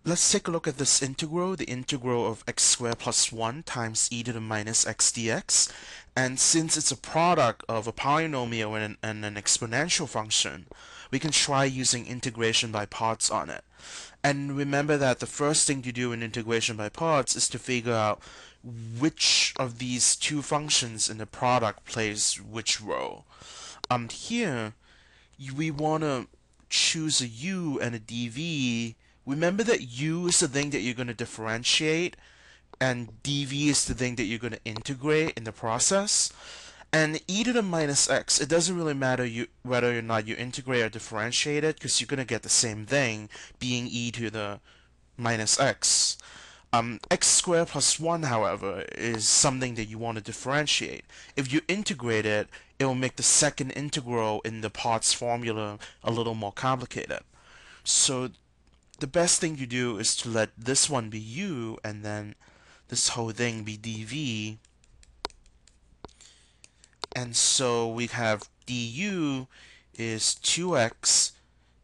Let's take a look at this integral, the integral of x squared plus 1 times e to the minus x dx. And since it's a product of a polynomial and an exponential function, we can try using integration by parts on it. And remember that the first thing to do in integration by parts is to figure out which of these two functions in the product plays which role. Here, we want to choose a u and a dv. Remember that u is the thing that you're going to differentiate, and dv is the thing that you're going to integrate in the process. And e to the minus x, it doesn't really matter whether or not you integrate or differentiate it, because you're going to get the same thing, being e to the minus x. X squared plus 1, however, is something that you want to differentiate. If you integrate it, it will make the second integral in the parts formula a little more complicated. So the best thing to do is to let this one be u and then this whole thing be dv. And so we have du is 2x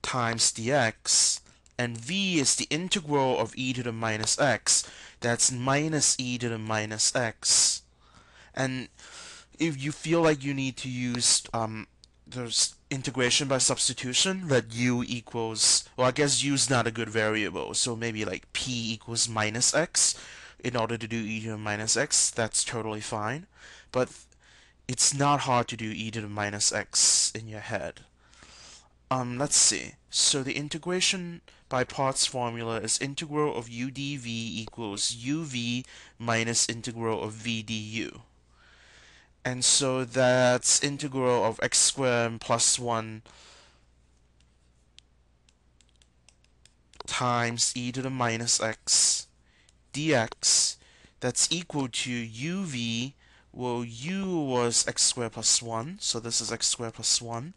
times dx, and v is the integral of e to the minus x. That's minus e to the minus x. And if you feel like you need to use there's integration by substitution, let u equals, well, I guess u is not a good variable, so maybe like p equals minus x in order to do e to the minus x. That's totally fine. But it's not hard to do e to the minus x in your head. Let's see. So the integration by parts formula is integral of u dv equals uv minus integral of v du. And so that's integral of x squared plus 1 times e to the minus x dx. That's equal to uv. Well, u was x squared plus 1, so this is x squared plus 1.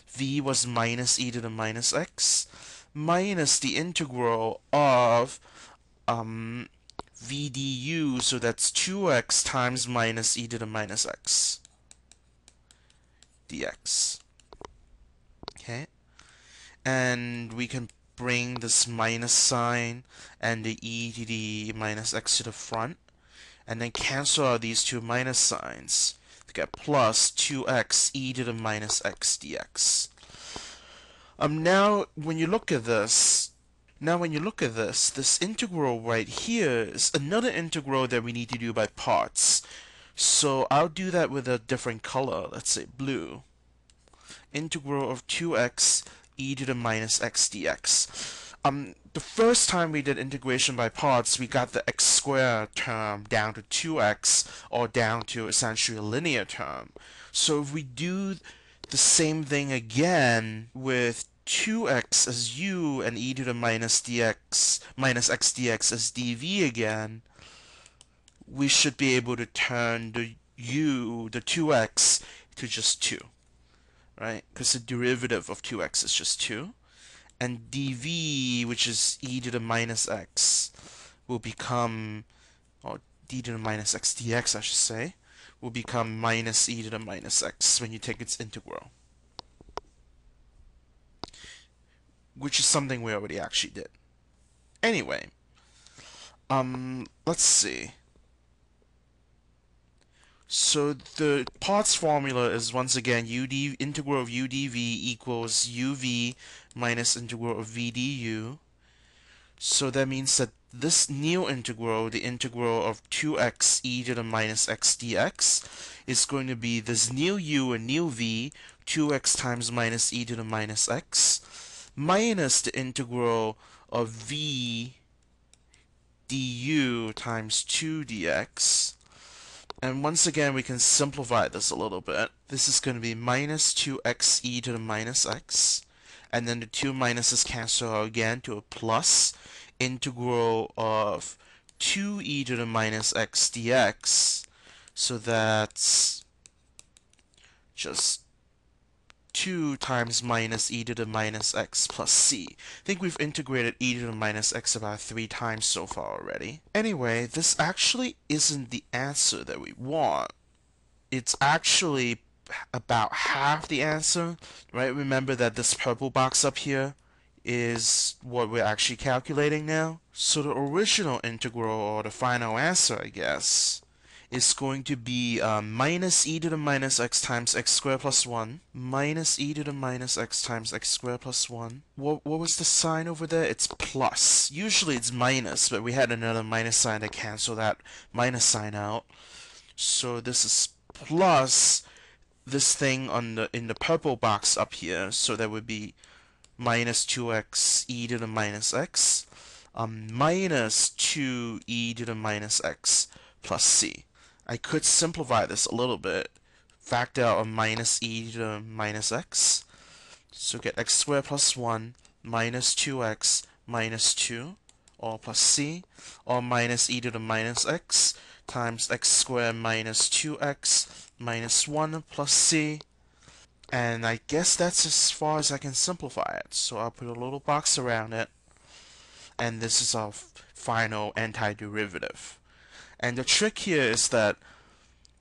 V was minus e to the minus x, minus the integral of v du, so that's 2x times minus e to the minus x dx. Okay, and we can bring this minus sign and the e to the minus x to the front, and then cancel out these two minus signs to get plus 2x e to the minus x dx. Now when you look at this, this integral right here is another integral that we need to do by parts. So I'll do that with a different color, let's say blue. Integral of 2x e to the minus x dx. The first time we did integration by parts, we got the x squared term down to 2x, or down to essentially a linear term. So if we do the same thing again with 2x as u and e to the minus x dx as dv again, we should be able to turn the 2x, to just 2, right? Because the derivative of 2x is just 2. And dv, which is e to the minus x, will become, or d to the minus x dx, I should say, will become minus e to the minus x when you take its integral, which is something we already actually did. Anyway, let's see. So the parts formula is once again integral of u dv equals uv minus integral of v du. So that means that this new integral, the integral of 2x e to the minus x dx, is going to be this new u and new v, 2x times minus e to the minus x, minus the integral of v du times 2 dx. And once again, we can simplify this a little bit. This is going to be minus 2x e to the minus x, and then the two minuses cancel out again to a plus integral of 2e to the minus x dx. So that's just 2 times minus e to the minus x plus c. I think we've integrated e to the minus x about 3 times so far already. Anyway, this actually isn't the answer that we want. It's actually about half the answer, right? Remember that this purple box up here, is what we're actually calculating now. So the original integral, or the final answer, I guess, is going to be minus e to the minus x times x squared plus 1 minus e to the minus x times x squared plus 1. What was the sign over there? It's plus. Usually it's minus, but we had another minus sign to cancel that minus sign out. So this is plus this thing on the in the purple box up here. So that would be minus 2x e to the minus x minus 2e to the minus x plus c. I could simplify this a little bit. Factor out a minus e to the minus x. So get x squared plus 1 minus 2x minus 2, all plus c, or minus e to the minus x times x squared minus 2x minus 1 plus c. And I guess that's as far as I can simplify it. So I'll put a little box around it. And this is our final antiderivative. And the trick here is that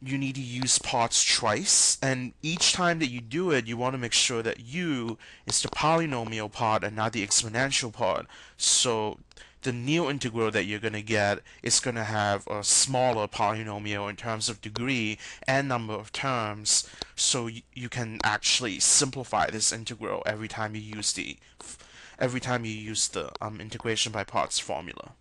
you need to use parts twice, and each time that you do it, you want to make sure that u is the polynomial part and not the exponential part. So the new integral that you're going to get is going to have a smaller polynomial in terms of degree and number of terms, so you can actually simplify this integral every time you use the integration by parts formula.